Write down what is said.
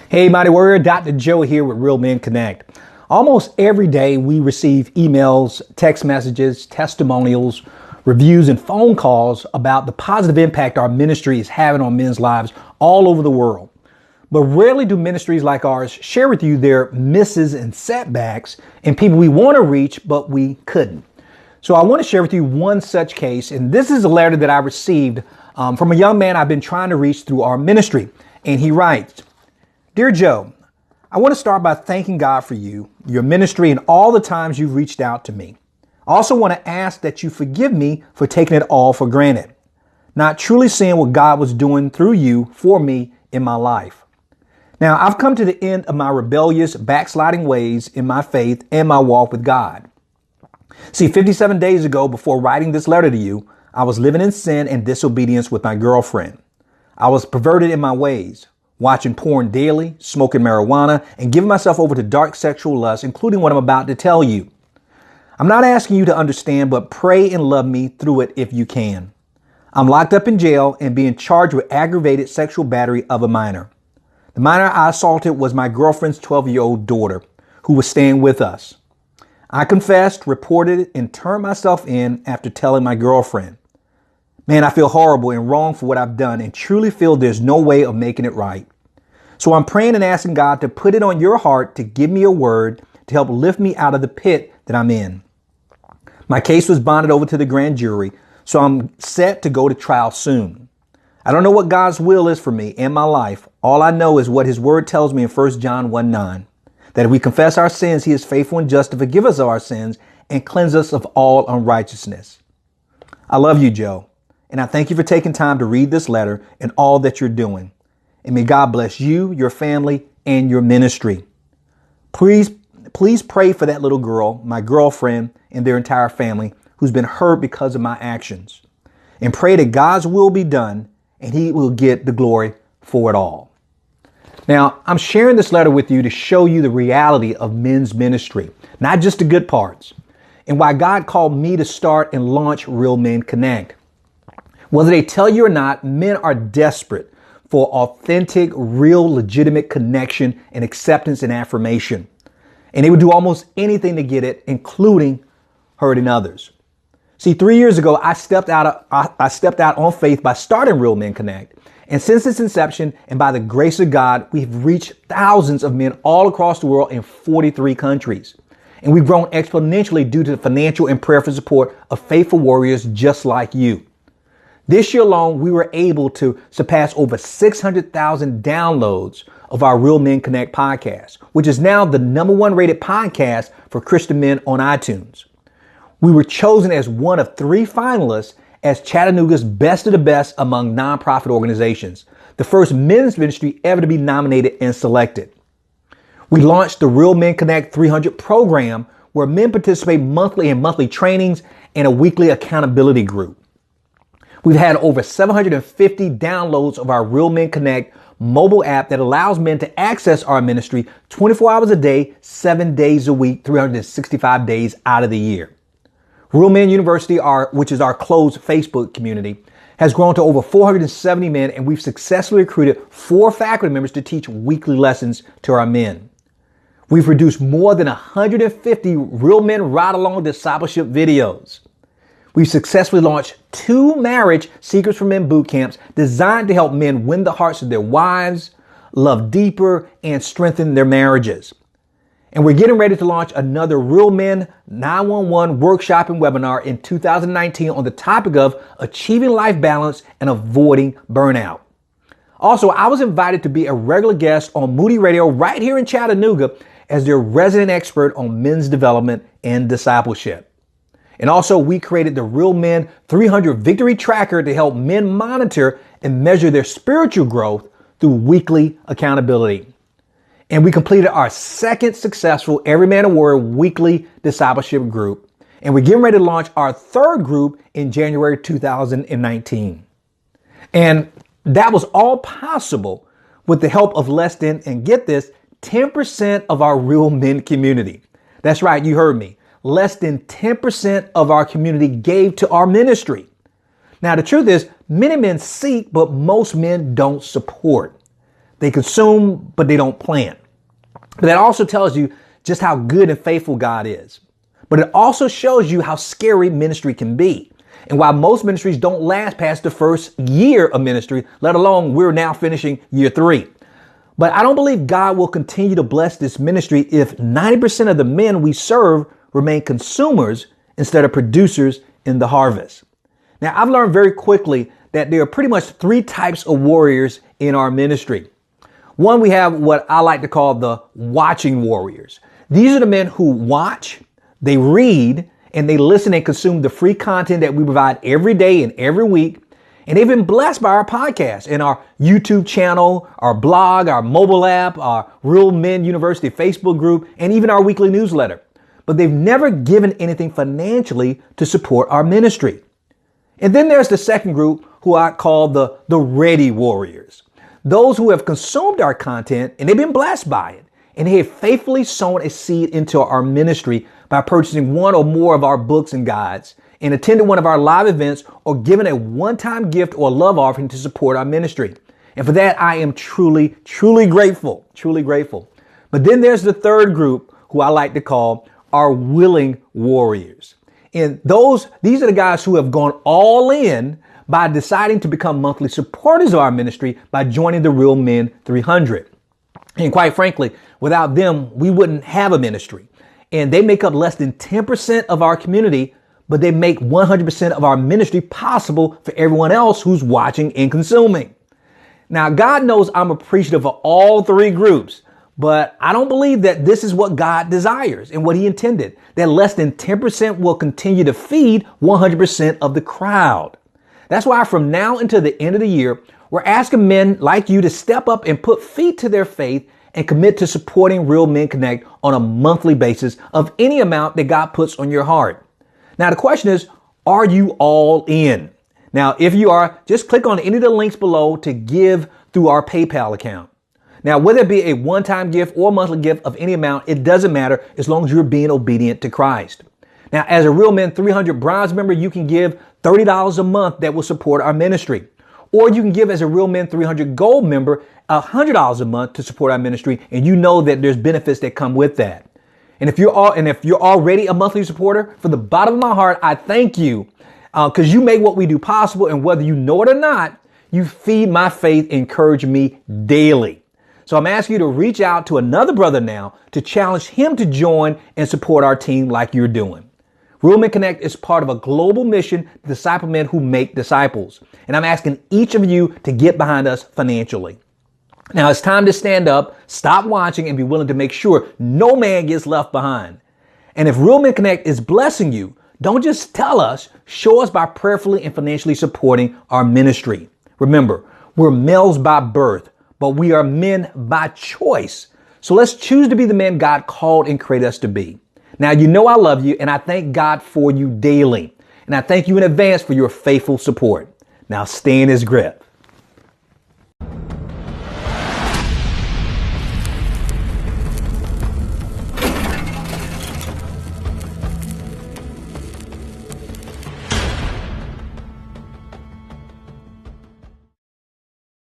Hey, Mighty Warrior, Dr. Joe here with Real Men Connect. Almost every day we receive emails, text messages, testimonials, reviews, and phone calls about the positive impact our ministry is having on men's lives all over the world. But rarely do ministries like ours share with you their misses and setbacks and people we want to reach, but we couldn't. So I want to share with you one such case, and this is a letter that I received from a young man I've been trying to reach through our ministry. And he writes, "Dear Joe, I want to start by thanking God for you, your ministry, and all the times you've reached out to me. I also want to ask that you forgive me for taking it all for granted, not truly seeing what God was doing through you for me in my life. Now, I've come to the end of my rebellious, backsliding ways in my faith and my walk with God. See, 57 days ago, before writing this letter to you, I was living in sin and disobedience with my girlfriend. I was perverted in my ways, watching porn daily, smoking marijuana, and giving myself over to dark sexual lust, including what I'm about to tell you. I'm not asking you to understand, but pray and love me through it if you can. I'm locked up in jail and being charged with aggravated sexual battery of a minor. The minor I assaulted was my girlfriend's 12-year-old daughter, who was staying with us. I confessed, reported it, and turned myself in after telling my girlfriend. Man, I feel horrible and wrong for what I've done and truly feel there's no way of making it right. So I'm praying and asking God to put it on your heart to give me a word to help lift me out of the pit that I'm in. My case was bonded over to the grand jury, so I'm set to go to trial soon. I don't know what God's will is for me in my life. All I know is what his word tells me in 1 John 1:9, that if we confess our sins, he is faithful and just to forgive us of our sins and cleanse us of all unrighteousness. I love you, Joe, and I thank you for taking time to read this letter and all that you're doing. And may God bless you, your family, and your ministry. Please pray for that little girl, my girlfriend, and their entire family who's been hurt because of my actions. And pray that God's will be done and he will get the glory for it all." Now, I'm sharing this letter with you to show you the reality of men's ministry, not just the good parts, and why God called me to start and launch Real Men Connect. Whether they tell you or not, men are desperate for authentic, real, legitimate connection and acceptance and affirmation. And they would do almost anything to get it, including hurting others. See, 3 years ago, I stepped out on faith by starting Real Men Connect. And since its inception, and by the grace of God, we've reached thousands of men all across the world in 43 countries. And we've grown exponentially due to the financial and prayerful support of faithful warriors just like you. This year alone, we were able to surpass over 600,000 downloads of our Real Men Connect podcast, which is now the #1 rated podcast for Christian men on iTunes. We were chosen as one of 3 finalists as Chattanooga's Best of the Best among nonprofit organizations, the first men's ministry ever to be nominated and selected. We launched the Real Men Connect 300 program, where men participate monthly in monthly trainings and a weekly accountability group. We've had over 750 downloads of our Real Men Connect mobile app that allows men to access our ministry 24 hours a day, 7 days a week, 365 days out of the year. Real Men University, which is our closed Facebook community, has grown to over 470 men, and we've successfully recruited 4 faculty members to teach weekly lessons to our men. We've produced more than 150 Real Men Ride-Along discipleship videos. We've successfully launched 2 marriage Secrets for Men boot camps designed to help men win the hearts of their wives, love deeper, and strengthen their marriages. And we're getting ready to launch another Real Men 911 workshop and webinar in 2019 on the topic of achieving life balance and avoiding burnout. Also, I was invited to be a regular guest on Moody Radio right here in Chattanooga as their resident expert on men's development and discipleship. And also, we created the Real Men 300 Victory Tracker to help men monitor and measure their spiritual growth through weekly accountability. And we completed our second successful Every Man a Warrior weekly discipleship group. And we're getting ready to launch our 3rd group in January 2019. And that was all possible with the help of less than, and get this, 10% of our Real Men community. That's right, you heard me. Less than 10% of our community gave to our ministry. Now, the truth is, many men seek, but most men don't support. They consume, but they don't plant. But that also tells you just how good and faithful God is. But it also shows you how scary ministry can be. And why most ministries don't last past the first year of ministry, let alone we're now finishing year 3. But I don't believe God will continue to bless this ministry if 90% of the men we serve remain consumers instead of producers in the harvest. Now, I've learned very quickly that there are pretty much 3 types of warriors in our ministry. One, we have what I like to call the watching warriors. These are the men who watch, they read, and they listen and consume the free content that we provide every day and every week. And they've been blessed by our podcast and our YouTube channel, our blog, our mobile app, our Real Men University Facebook group, and even our weekly newsletter. But they've never given anything financially to support our ministry. And then there's the second group who I call the ready warriors. Those who have consumed our content and they've been blessed by it. And they have faithfully sown a seed into our ministry by purchasing one or more of our books and guides and attending one of our live events or giving a one-time gift or love offering to support our ministry. And for that, I am truly, truly grateful, truly grateful. But then there's the third group who I like to call our willing warriors. And these are the guys who have gone all in by deciding to become monthly supporters of our ministry by joining the Real Men 300. And quite frankly, without them, we wouldn't have a ministry. And they make up less than 10% of our community, but they make 100% of our ministry possible for everyone else who's watching and consuming. Now, God knows I'm appreciative of all 3 groups, but I don't believe that this is what God desires and what he intended, that less than 10% will continue to feed 100% of the crowd. That's why from now until the end of the year, we're asking men like you to step up and put feet to their faith and commit to supporting Real Men Connect on a monthly basis of any amount that God puts on your heart. Now, the question is, are you all in? Now, if you are, just click on any of the links below to give through our PayPal account. Now, whether it be a one-time gift or monthly gift of any amount, it doesn't matter as long as you're being obedient to Christ. Now, as a Real Men 300 Bronze member, you can give $30 a month that will support our ministry. Or you can give as a Real Men 300 Gold member $100 a month to support our ministry, and you know that there's benefits that come with that. And if you're already a monthly supporter, from the bottom of my heart, I thank you because you make what we do possible, and whether you know it or not, you feed my faith, encourage me daily. So I'm asking you to reach out to another brother now to challenge him to join and support our team like you're doing. Real Men Connect is part of a global mission to disciple men who make disciples. And I'm asking each of you to get behind us financially. Now it's time to stand up, stop watching, and be willing to make sure no man gets left behind. And if Real Men Connect is blessing you, don't just tell us, show us by prayerfully and financially supporting our ministry. Remember, we're males by birth, but we are men by choice. So let's choose to be the men God called and created us to be. Now, you know I love you, and I thank God for you daily. And I thank you in advance for your faithful support. Now stay in his grip.